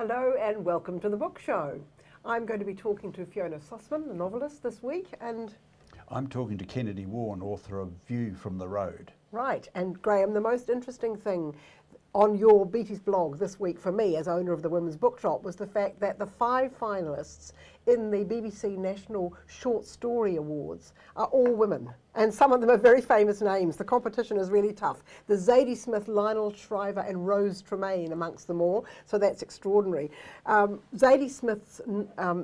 Hello and welcome to the book show. I'm going to be talking to Fiona Sussman, the novelist, this week, and I'm talking to Kennedy Warren, author of View from the Road. right, and Graham, the most interesting thing on your Beattie's blog this week for me as owner of the Women's Bookshop was the fact that the 5 finalists in the BBC National Short Story Awards are all women, and some of them are very famous names. The competition is really tough. There's Zadie Smith, Lionel Shriver and Rose Tremaine amongst them all, so that's extraordinary. Zadie Smith's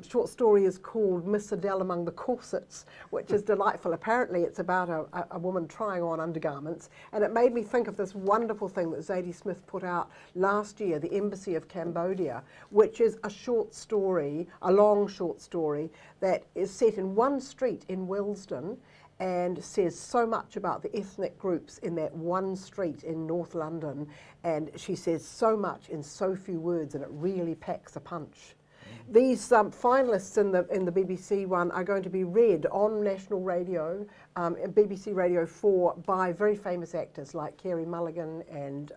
short story is called Miss Adele Among the Corsets, which is delightful. Apparently it's about a woman trying on undergarments, and it made me think of this wonderful thing that Zadie Smith put out last year, The Embassy of Cambodia, which is a short story, a long short story that is set in one street in Willesden and says so much about the ethnic groups in that one street in North London, and she says so much in so few words, and it really packs a punch. These finalists in the BBC one are going to be read on national radio, BBC Radio 4, by very famous actors like Carey Mulligan and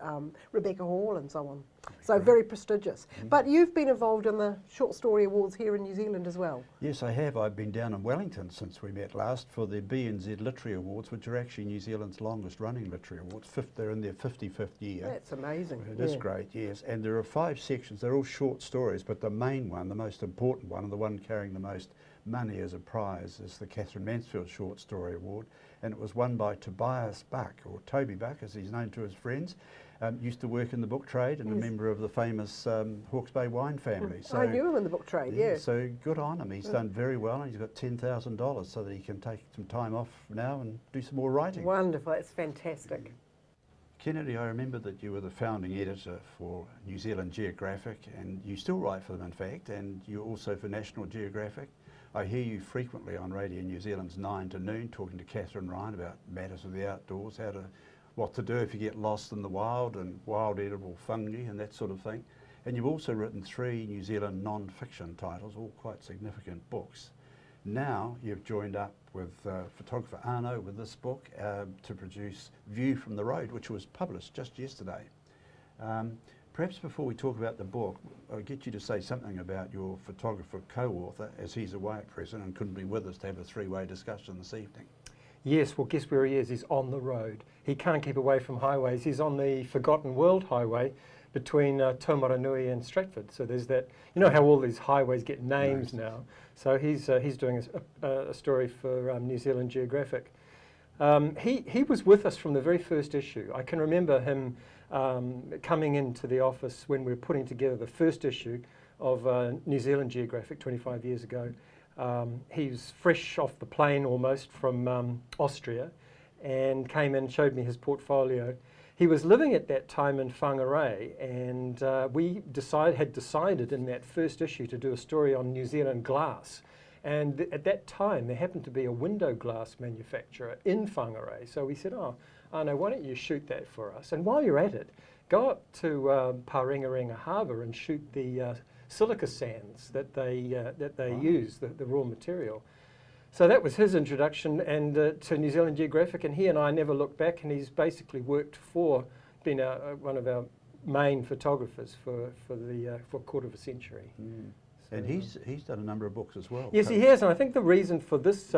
Rebecca Hall and so on. So very prestigious. But you've been involved in the Short Story Awards here in New Zealand as well. Yes, I have. I've been down in Wellington since we met last for the BNZ Literary Awards, which are actually New Zealand's longest running literary awards. They're in their 55th year. That's amazing. It is great, yes. And there are 5 sections. They're all short stories, but the main one, the most important one, and the one carrying the most money as a prize, is the Catherine Mansfield Short Story Award. And it was won by Tobias Buck, or Toby Buck as he's known to his friends. Used to work in the book trade and a member of the famous Hawke's Bay wine family. So I knew him in the book trade, yeah. So good on him. He's done very well, and he's got $10,000 so that he can take some time off now and do some more writing. Wonderful, it's fantastic. Kennedy, I remember that you were the founding editor for New Zealand Geographic, and you still write for them, in fact, and you're also for National Geographic. I hear you frequently on Radio New Zealand's 9 to Noon talking to Catherine Ryan about matters of the outdoors, what to do if you get lost in the wild and wild edible fungi and that sort of thing. And you've also written 3 New Zealand non-fiction titles, all quite significant books. Now you've joined up with photographer Arno with this book to produce View from the Road, which was published just yesterday. Perhaps before we talk about the book, I'll get you to say something about your photographer co-author, as he's away at present and couldn't be with us to have a 3-way discussion this evening. Yes, well, guess where he is? He's on the road. He can't keep away from highways. He's on the Forgotten World Highway between Taumaranui and Stratford. So there's that, you know how all these highways get names now. So he's doing a story for New Zealand Geographic. He was with us from the very first issue. I can remember him coming into the office when we were putting together the first issue of New Zealand Geographic 25 years ago. He was fresh off the plane almost from Austria and came in and showed me his portfolio. He was living at that time in Whangarei, and we had decided in that first issue to do a story on New Zealand glass. And at that time there happened to be a window glass manufacturer in Whangarei. So we said, oh, Arno, why don't you shoot that for us? And while you're at it, go up to Parenga Harbour and shoot the silica sands that they use, the raw material. So that was his introduction and to New Zealand Geographic, and he and I never looked back, and he's basically been one of our main photographers for a quarter of a century. So, and he's done a number of books as well. Yes, he has, and I think the reason for this,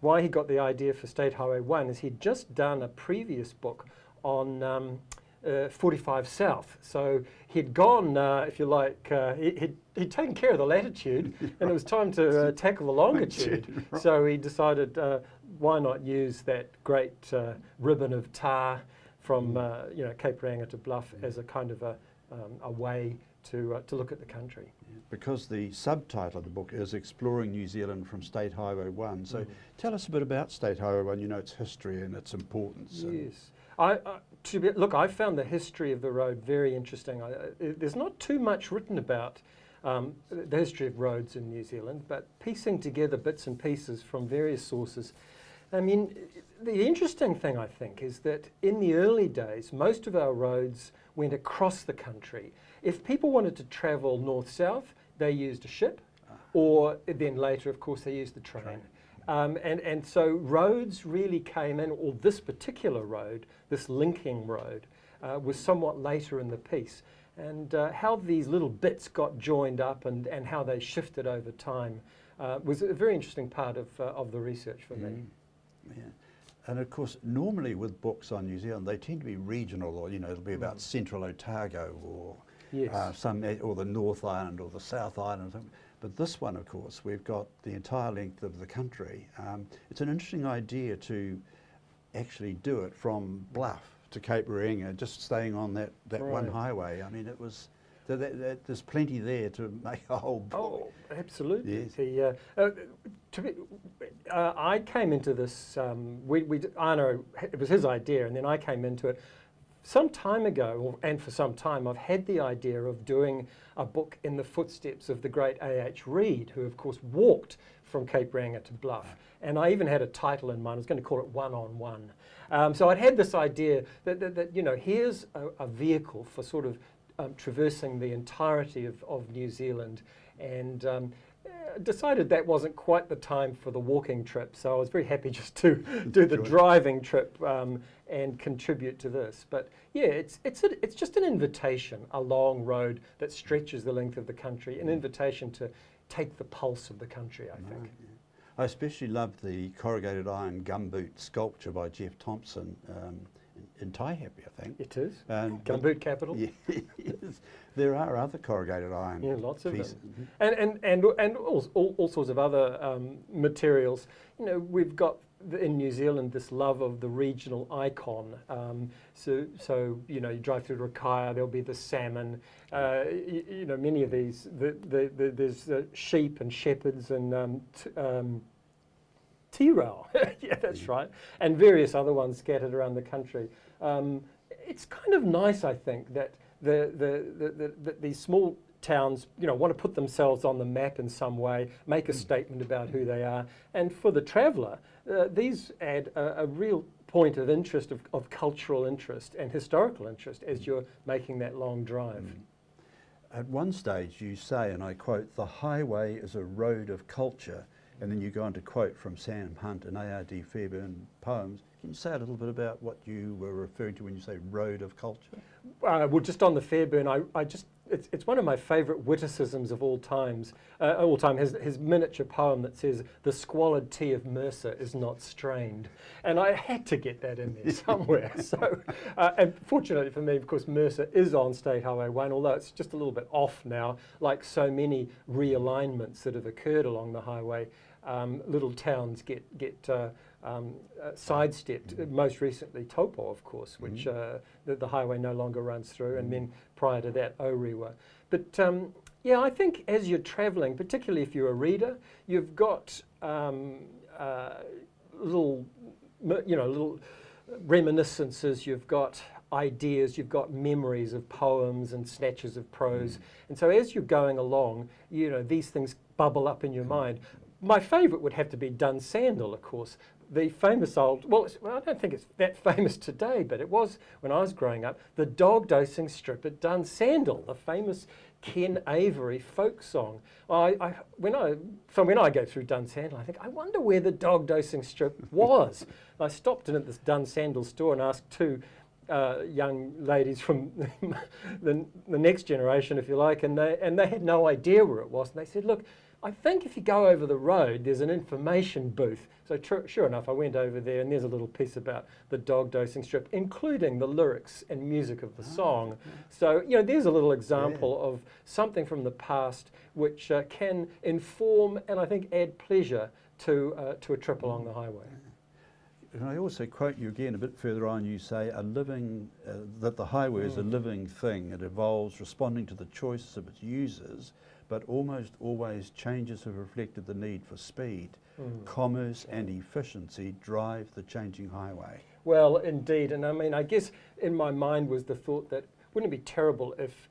why he got the idea for State Highway 1, is he'd just done a previous book on 45 South. So he'd gone, if you like, he'd taken care of the latitude and it was time to tackle the longitude. Right. So he decided, why not use that great ribbon of tar from Cape Reinga to Bluff as a kind of a way to look at the country. Because the subtitle of the book is Exploring New Zealand from State Highway 1. So tell us a bit about State Highway 1, its history and its importance. Yes. I found the history of the road very interesting. There's not too much written about the history of roads in New Zealand, but piecing together bits and pieces from various sources. I mean, the interesting thing, I think, is that in the early days, most of our roads went across the country. If people wanted to travel north-south, they used a ship, or then later, of course, they used the train. And so roads really came in, or this particular road, this linking road, was somewhat later in the piece. and how these little bits got joined up and how they shifted over time was a very interesting part of the research for me. Yeah. And of course, normally with books on New Zealand, they tend to be regional, or it'll be about Central Otago, or Yes. or the North Island or the South Island. But this one, of course, we've got the entire length of the country. It's an interesting idea to actually do it from Bluff to Cape Reinga, just staying on that one Right. highway. I mean, it was there's plenty there to make a whole book. Oh, absolutely. Yes. I came into this. Arno, it was his idea, and then I came into it some time ago, and for some time, I've had the idea of doing a book in the footsteps of the great A.H. Reid, who, of course, walked from Cape Reinga to Bluff. And I even had a title in mind. I was going to call it One on One. So I'd had this idea that here's a vehicle for sort of traversing the entirety of New Zealand, and decided that wasn't quite the time for the walking trip, so I was very happy just to do the driving trip and contribute to this. But yeah, it's just an invitation, a long road that stretches the length of the country, an invitation to take the pulse of the country, I think. I especially love the corrugated iron gumboot sculpture by Jeff Thompson in Taihape, I think. It is. Gumboot capital. Yes. There are other corrugated iron Lots of pieces. them. And all sorts of other materials. We've got in New Zealand this love of the regional icon. So you drive through Rakaia, there'll be the salmon. Many of these. There's sheep and shepherds and T-rail. Yeah, that's right. And various other ones scattered around the country. It's kind of nice, I think, that these small towns, want to put themselves on the map in some way, make a statement about who they are. And for the traveller, these add a real point of interest, of cultural interest and historical interest as you're making that long drive. At one stage you say, and I quote, "The highway is a road of culture," and then you go on to quote from Sam Hunt and A.R.D. Fairbairn poems. Can you say a little bit about what you were referring to when you say road of culture? Well, just on the Fairbairn, it's one of my favourite witticisms of all time. His miniature poem that says, "The squalid tea of Mercer is not strained," and I had to get that in there somewhere. So, and fortunately for me, of course, Mercer is on State Highway 1, although it's just a little bit off now, like so many realignments that have occurred along the highway. Little towns get sidestepped. Most recently, Taupo, of course, which the highway no longer runs through, and then prior to that, Orewa. But I think as you're travelling, particularly if you're a reader, you've got little reminiscences. You've got ideas. You've got memories of poems and snatches of prose. And so as you're going along, these things bubble up in your mind. My favourite would have to be Dunsandel, of course. The famous I don't think it's that famous today, but it was when I was growing up, the dog dosing strip at Dunsandel, the famous Ken Avery folk song. When I go through Dunsandel, I think, I wonder where the dog dosing strip was. I stopped in at this Dunsandel store and asked two young ladies from the next generation, if you like, and they had no idea where it was. And they said, "Look, I think if you go over the road, there's an information booth." So sure enough, I went over there, and there's a little piece about the dog dosing strip, including the lyrics and music of the song. So, there's a little example of something from the past which can inform and I think add pleasure to a trip along the highway. And I also quote you again a bit further on. You say that the highway is a living thing. It evolves, responding to the choices of its users, but almost always changes have reflected the need for speed. Commerce and efficiency drive the changing highway. Well, indeed, and I mean, I guess in my mind was the thought that wouldn't it be terrible if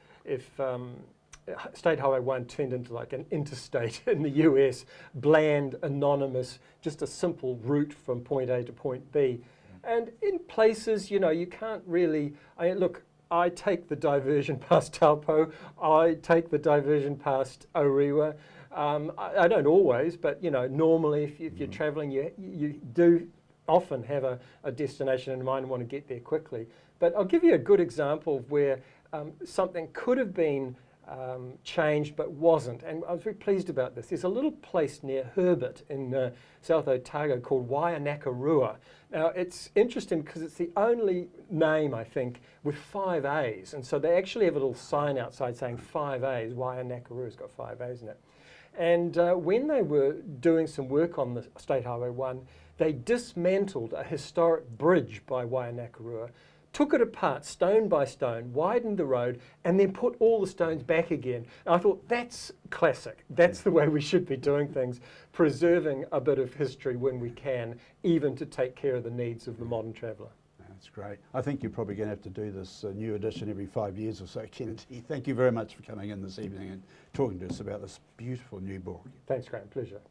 State Highway 1 turned into like an interstate in the US, bland, anonymous, just a simple route from point A to point B. And in places, you can't really, I take the diversion past Taupo, I take the diversion past Orewa. I don't always, but normally if you're travelling, you do often have a destination in mind and want to get there quickly. But I'll give you a good example of where something could have been changed but wasn't, and I was very pleased about this. There's a little place near Herbert in South Otago called Wainakarua. Now it's interesting because it's the only name, I think, with 5 A's, and so they actually have a little sign outside saying 5 A's. Wainakarua's got 5 A's in it. And when they were doing some work on the State Highway 1, they dismantled a historic bridge by Wainakarua, took it apart stone by stone, widened the road, and then put all the stones back again. And I thought, that's classic. That's the way we should be doing things, preserving a bit of history when we can, even to take care of the needs of the modern traveller. That's great. I think you're probably going to have to do this new edition every 5 years or so, Kennedy. Thank you very much for coming in this evening and talking to us about this beautiful new book. Thanks, Graham. Pleasure.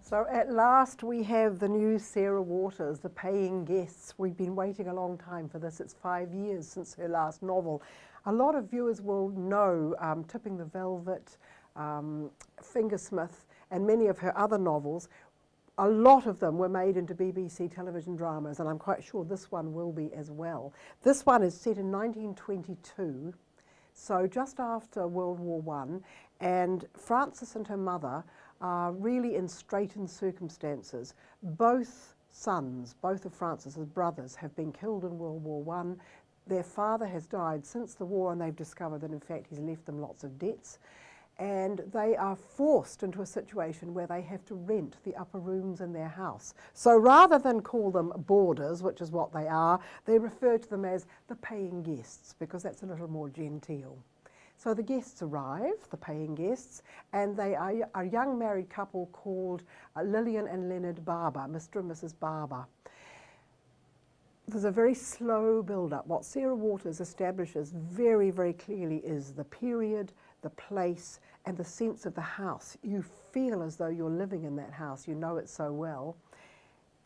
So at last we have the new Sarah Waters, The Paying Guests. We've been waiting a long time for this. It's 5 years since her last novel. A lot of viewers will know Tipping the Velvet, Fingersmith, and many of her other novels. A lot of them were made into BBC television dramas, and I'm quite sure this one will be as well. This one is set in 1922, so just after World War I, and Frances and her mother are really in straitened circumstances. Both sons, both of Frances's brothers, have been killed in World War I. Their father has died since the war, and they've discovered that in fact he's left them lots of debts. And they are forced into a situation where they have to rent the upper rooms in their house. So rather than call them boarders, which is what they are, they refer to them as the paying guests, because that's a little more genteel. So the guests arrive, the paying guests, and they are a young married couple called Lillian and Leonard Barber, Mr. and Mrs. Barber. There's a very slow build-up. What Sarah Waters establishes very, very clearly is the period, the place, and the sense of the house. You feel as though you're living in that house. You know it so well.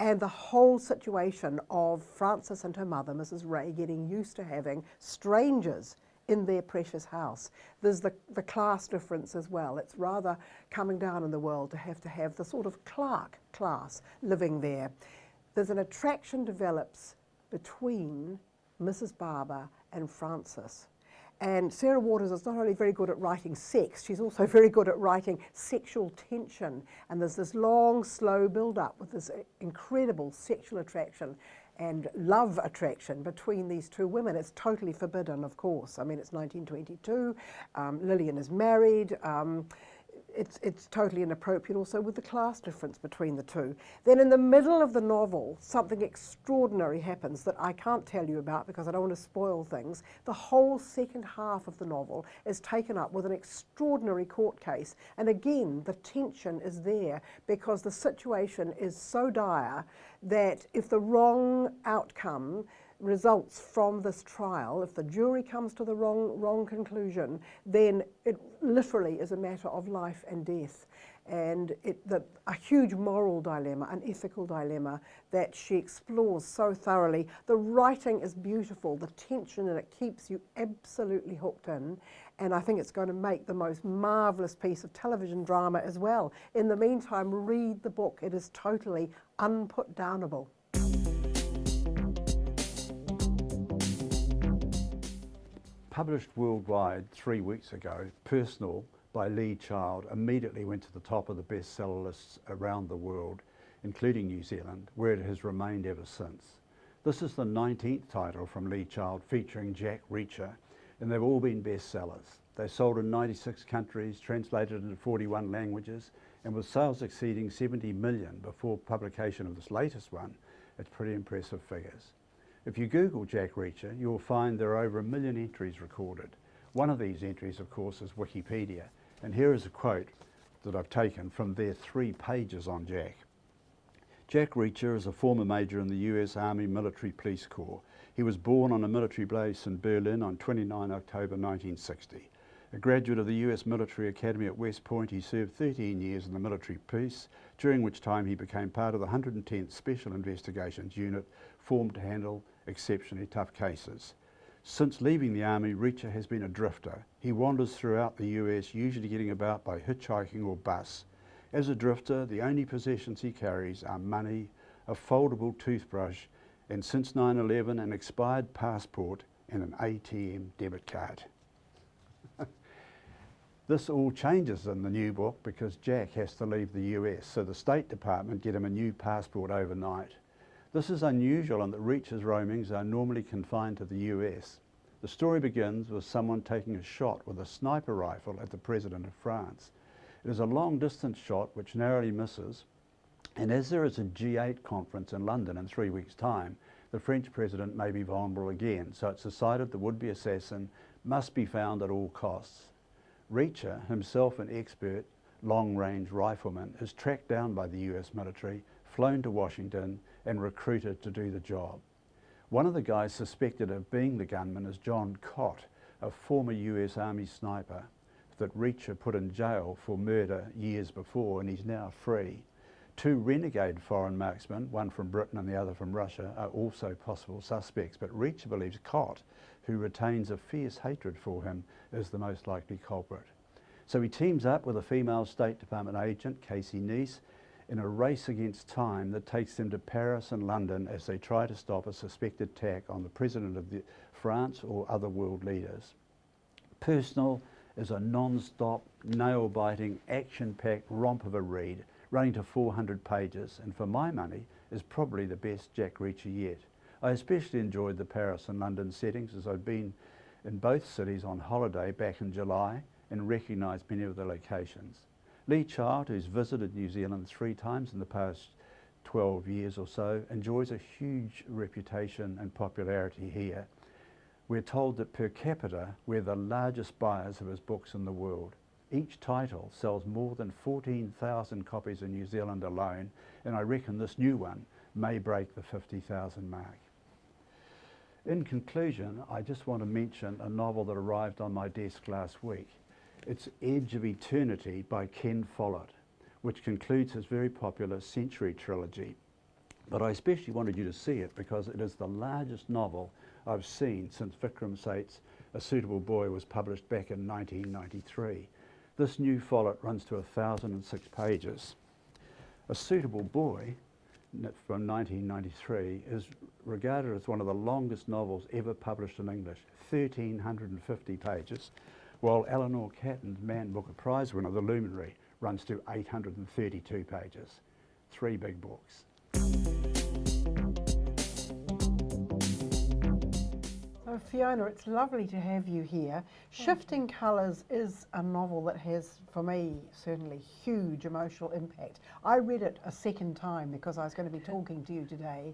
And the whole situation of Frances and her mother, Mrs. Ray, getting used to having strangers in their precious house. There's the class difference as well. It's rather coming down in the world to have the sort of clerk class living there. There's an attraction develops between Mrs. Barber and Frances. And Sarah Waters is not only very good at writing sex, she's also very good at writing sexual tension. And there's this long, slow build-up with this incredible sexual attraction and love attraction between these two women. It's totally forbidden, of course. I mean, it's 1922, Lillian is married, it's totally inappropriate also with the class difference between the two. Then in the middle of the novel, something extraordinary happens that I can't tell you about because I don't want to spoil things. The whole second half of the novel is taken up with an extraordinary court case. And again, the tension is there because the situation is so dire that if the wrong outcome results from this trial, if the jury comes to the wrong conclusion, then it literally is a matter of life and death. And a huge moral dilemma, an ethical dilemma that she explores so thoroughly. The writing is beautiful, the tension in it keeps you absolutely hooked in, and I think it's going to make the most marvellous piece of television drama as well. In the meantime, read the book. It is totally unputdownable. Published worldwide 3 weeks ago, Personal by Lee Child immediately went to the top of the bestseller lists around the world, including New Zealand, where it has remained ever since. This is the 19th title from Lee Child featuring Jack Reacher, and they've all been bestsellers. They sold in 96 countries, translated into 41 languages, and with sales exceeding 70 million before publication of this latest one, it's pretty impressive figures. If you Google Jack Reacher, you'll find there are over 1 million entries recorded. One of these entries, of course, is Wikipedia. And here is a quote that I've taken from their 3 pages on Jack. Jack Reacher is a former major in the US Army Military Police Corps. He was born on a military base in Berlin on 29 October 1960. A graduate of the US Military Academy at West Point, he served 13 years in the military police, during which time he became part of the 110th Special Investigations Unit, formed to handle exceptionally tough cases. Since leaving the Army, Reacher has been a drifter. He wanders throughout the US, usually getting about by hitchhiking or bus. As a drifter, the only possessions he carries are money, a foldable toothbrush, and since 9/11 an expired passport and an ATM debit card. This all changes in the new book because Jack has to leave the US, so the State Department get him a new passport overnight. This is unusual in that Reach's roamings are normally confined to the US. The story begins with someone taking a shot with a sniper rifle at the President of France. It is a long distance shot which narrowly misses, and as there is a G8 conference in London in 3 weeks' time, the French President may be vulnerable again, so it's decided the would-be assassin must be found at all costs. Reacher, himself an expert long-range rifleman, is tracked down by the US military, flown to Washington and recruited to do the job. One of the guys suspected of being the gunman is John Cott, a former US Army sniper that Reacher put in jail for murder years before, and he's now free. 2 renegade foreign marksmen, one from Britain and the other from Russia, are also possible suspects, but Reacher believes Cott, who retains a fierce hatred for him, is the most likely culprit. So he teams up with a female State Department agent, Casey Neese, in a race against time that takes them to Paris and London as they try to stop a suspected attack on the President of France or other world leaders. Personal is a non-stop, nail-biting, action-packed romp of a read, running to 400 pages, and for my money is probably the best Jack Reacher yet. I especially enjoyed the Paris and London settings, as I'd been in both cities on holiday back in July and recognised many of the locations. Lee Child, who's visited New Zealand 3 times in the past 12 years or so, enjoys a huge reputation and popularity here. We're told that per capita we're the largest buyers of his books in the world. Each title sells more than 14,000 copies in New Zealand alone, and I reckon this new one may break the 50,000 mark. In conclusion, I just want to mention a novel that arrived on my desk last week. It's Edge of Eternity by Ken Follett, which concludes his very popular Century trilogy. But I especially wanted you to see it because it is the largest novel I've seen since Vikram Seth's A Suitable Boy was published back in 1993. This new Follett runs to 1,006 pages. A Suitable Boy from 1993 is regarded as one of the longest novels ever published in English, 1,350 pages, while Eleanor Catton's Man Booker Prize winner, The Luminary, runs to 832 pages. 3 big books. So Fiona, it's lovely to have you here. Shifting Colours is a novel that has, for me, certainly huge emotional impact. I read it a second time because I was going to be talking to you today,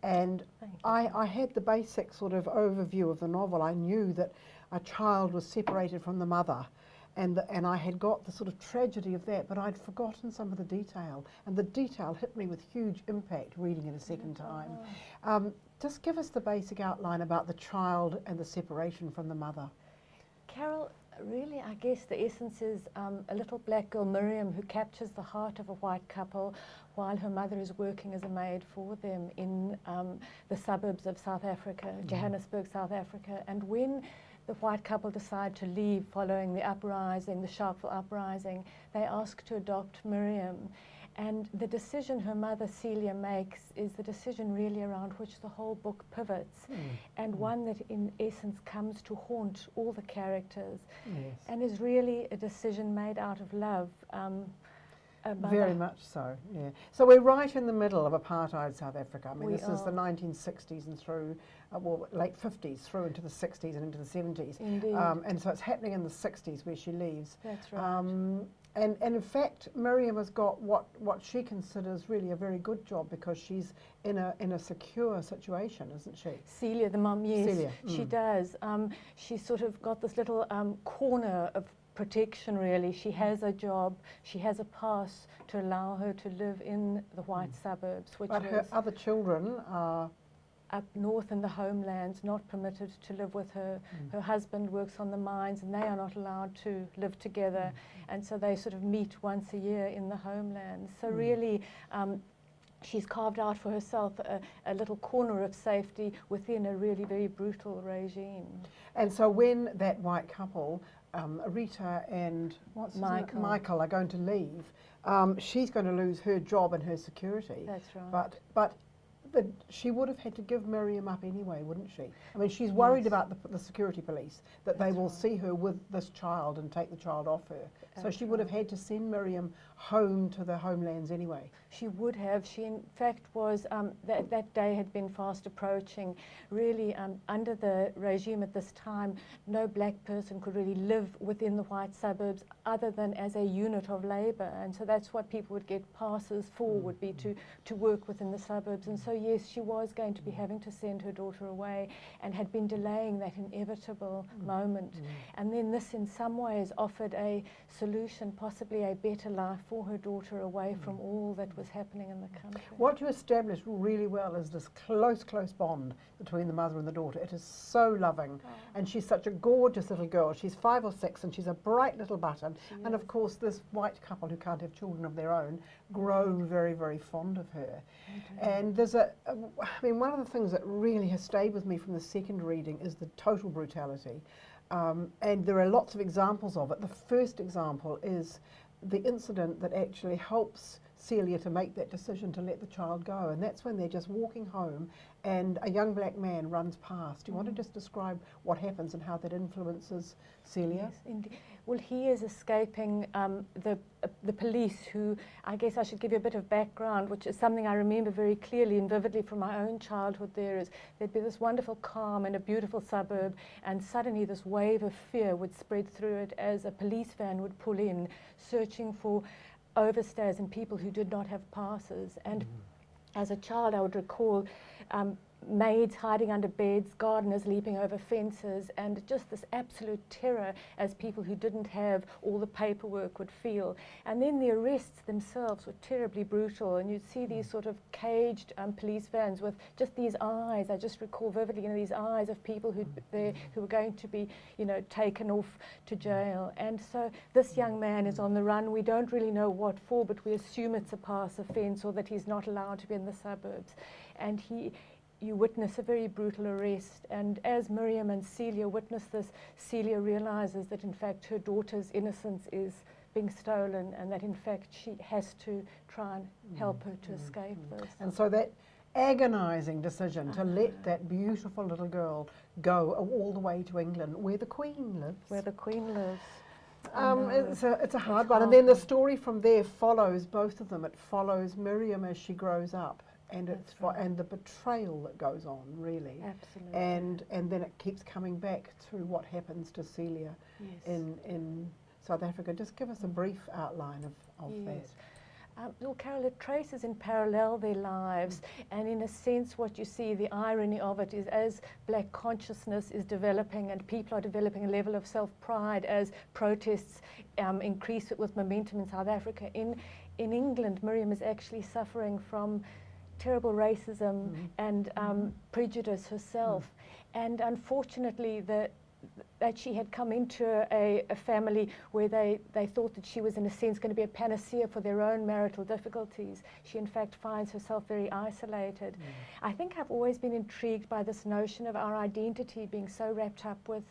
and I had the basic sort of overview of the novel. I knew that a child was separated from the mother, and I had got the sort of tragedy of that, but I'd forgotten some of the detail, and the detail hit me with huge impact reading it a second time. Just give us the basic outline about the child and the separation from the mother. Carol, really, I guess the essence is a little black girl, Miriam, who captures the heart of a white couple while her mother is working as a maid for them in the suburbs of South Africa, Johannesburg, South Africa. And when the white couple decide to leave following the uprising, the Sharpeville uprising, they ask to adopt Miriam. And the decision her mother Celia makes is the decision really around which the whole book pivots, and one that in essence comes to haunt all the characters, and is really a decision made out of love. Very much so, yeah. So we're right in the middle of apartheid South Africa. I mean, this is the 1960s and through, well, late 50s through into the 60s and into the 70s. Indeed. And so it's happening in the 60s where she leaves. That's right. And in fact, Miriam has got what she considers really a very good job because she's in a secure situation, isn't she? Celia, the mum, yes, Celia. she does. She's sort of got this little corner of protection, really. She has a job, she has a pass to allow her to live in the white suburbs, which But her other children are up north in the homelands, not permitted to live with her. Her husband works on the mines and they are not allowed to live together, and so they sort of meet once a year in the homelands. So really she's carved out for herself a little corner of safety within a really very brutal regime. And so when that white couple, Rita and Michael are going to leave, she's going to lose her job and her security. That's right. But that she would have had to give Miriam up anyway, wouldn't she? I mean, she's worried Yes. about the security police, that they That's will right. see her with this child and take the child off her. So That's she would have right. had to send Miriam home to the homelands anyway. She would have. She, in fact, was that day had been fast approaching. Really, under the regime at this time, no black person could really live within the white suburbs other than as a unit of labour, and so that's what people would get passes for, would be to work within the suburbs. And so yes, she was going to be having to send her daughter away, and had been delaying that inevitable moment. And then this, in some ways, offered a solution, possibly a better life for her daughter, away from all that was happening in the country. What you established really well is this close bond between the mother and the daughter. It is so loving. And she's such a gorgeous little girl. She's 5 or 6 and she's a bright little button. And of course, this white couple who can't have children of their own grow very, very fond of her. And there's I mean, one of the things that really has stayed with me from the second reading is the total brutality. And there are lots of examples of it. The first example is the incident that actually helps Celia to make that decision to let the child go, and that's when they're just walking home and a young black man runs past. Do you want to just describe what happens and how that influences Celia? Yes, indeed. Well, he is escaping the police, who, I guess I should give you a bit of background, which is something I remember very clearly and vividly from my own childhood. There'd be this wonderful calm in a beautiful suburb, and suddenly this wave of fear would spread through it as a police van would pull in, searching for overstayers and people who did not have passes. And as a child, I would recall maids hiding under beds, gardeners leaping over fences, and just this absolute terror as people who didn't have all the paperwork would feel. And then the arrests themselves were terribly brutal, and you'd see these sort of caged police vans with just these eyes. I just recall vividly, these eyes of people who were going to be, taken off to jail. And so this young man is on the run. We don't really know what for, but we assume it's a pass offence, or that he's not allowed to be in the suburbs. And you witness a very brutal arrest, and as Miriam and Celia witness this, Celia realizes that in fact her daughter's innocence is being stolen, and that in fact she has to try and help her to escape this. And so that agonizing decision to let that beautiful little girl go all the way to England, where the Queen lives. Where the Queen lives. It's a hard one. And then the story from there follows both of them. It follows Miriam as she grows up, and and the betrayal that goes on, really. Absolutely. And then it keeps coming back through what happens to Celia in South Africa. Just give us a brief outline of that. Well, Carol, it traces in parallel their lives, and in a sense what you see, the irony of it is, as black consciousness is developing and people are developing a level of self-pride as protests increase with momentum in South Africa, in England, Miriam is actually suffering from terrible racism and prejudice herself. And unfortunately, that she had come into a family where they thought that she was in a sense going to be a panacea for their own marital difficulties. She in fact finds herself very isolated. I think I've always been intrigued by this notion of our identity being so wrapped up with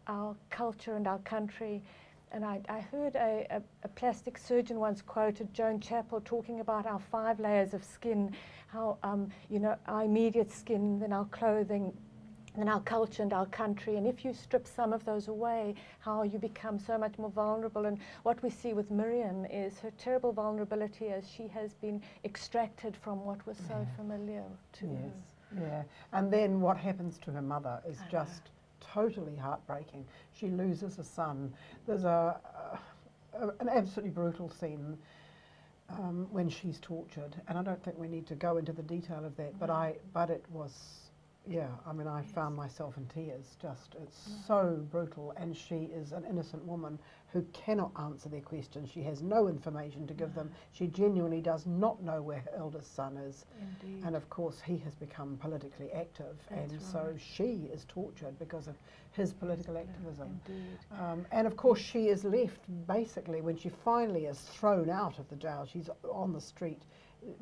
our culture and our country. And I heard a plastic surgeon once quoted Joan Chapel talking about our 5 layers of skin, how our immediate skin, then our clothing, and our culture and our country, and if you strip some of those away, how you become so much more vulnerable. And what we see with Miriam is her terrible vulnerability as she has been extracted from what was so familiar to her. Yeah, and then what happens to her mother is just totally heartbreaking. She loses a son. There's an absolutely brutal scene when she's tortured, and I don't think we need to go into the detail of that, but it was. Yeah, I mean, I found myself in tears. It's so brutal, and she is an innocent woman who cannot answer their questions. She has no information to give them. She genuinely does not know where her eldest son is. Indeed. And of course, he has become politically active, That's and so right. she is tortured because of his political activism. Indeed. And of course, she is left, basically, when she finally is thrown out of the jail, she's on the street,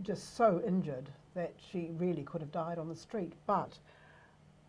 just so injured that she really could have died on the street. But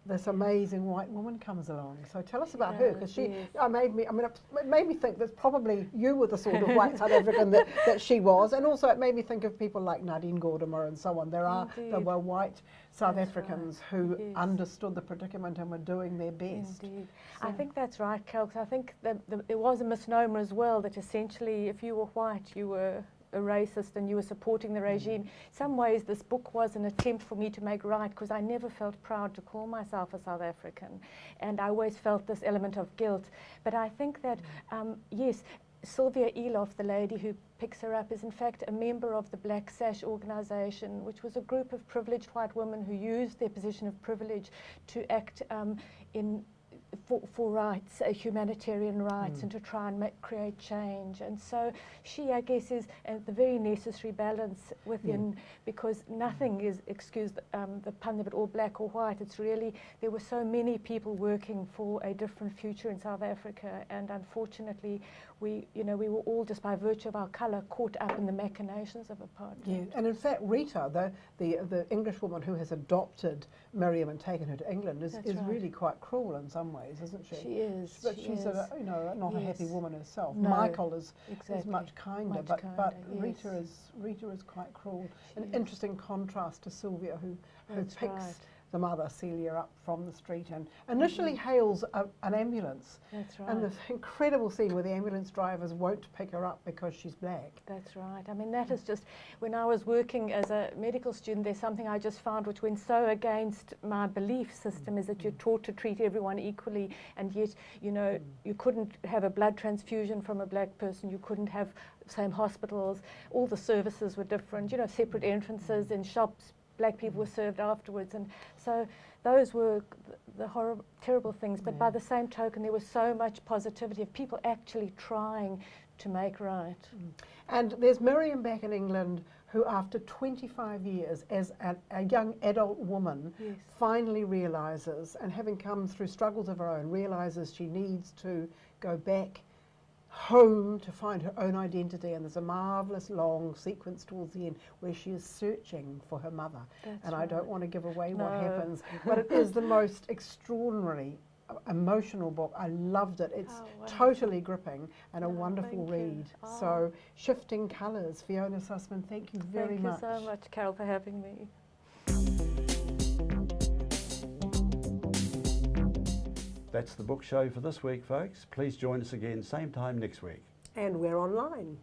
this amazing white woman comes along. So tell us about She her, does, because she yes. it made me think that probably you were the sort of white South African that she was, and also it made me think of people like Nadine Gordimer and so on. There Indeed. were white South That's Africans right. who Yes. understood the predicament and were doing their best. Indeed. I So- think that's right, Kel, 'cause I think that it was a misnomer as well that essentially if you were white, you were a racist and you were supporting the regime. In some ways, this book was an attempt for me to make right, because I never felt proud to call myself a South African, and I always felt this element of guilt. But I think that, yes, Sylvia Eloff, the lady who picks her up, is in fact a member of the Black Sash organisation, which was a group of privileged white women who used their position of privilege to act for rights, humanitarian rights, and to try and create change. And so she, I guess, is at the very necessary balance within, because nothing is, excuse the pun, but all black or white. It's really, there were so many people working for a different future in South Africa, and unfortunately we were all, just by virtue of our colour, caught up in the machinations of apartheid. Yeah, and in fact, Rita, the English woman who has adopted Miriam and taken her to England, is That's right. really quite cruel in some ways, isn't she? She is. But she she's is. not a happy Yes. woman herself. No, Michael is exactly. much kinder, Much but kinder, Rita yes. is quite cruel. She An is. interesting contrast to Sylvia, who That's picks right. the mother Celia up from the street and initially hails an ambulance. That's right. And the incredible scene where the ambulance drivers won't pick her up because she's black. That's right. I mean, that is just, when I was working as a medical student, there's something I just found which went so against my belief system, is that you're taught to treat everyone equally, and yet, you couldn't have a blood transfusion from a black person, you couldn't have same hospitals, all the services were different, separate entrances in shops, black people were served afterwards, and so those were the horrible, terrible things. But by the same token, there was so much positivity of people actually trying to make right. And there's Miriam back in England, who after 25 years as a young adult woman Yes. finally realises, and having come through struggles of her own, realises she needs to go back home to find her own identity. And there's a marvellous long sequence towards the end where she is searching for her mother. That's And I don't right. want to give away what No. happens, but it is the most extraordinary emotional book. I loved it. It's Oh, wow. totally gripping and a Oh, wonderful thank you. read. Oh. So, Shifting Colours, Fiona Sussman, thank you very much. Thank you so much, Carol, for having me. That's the book show for this week, folks. Please join us again same time next week. And we're online.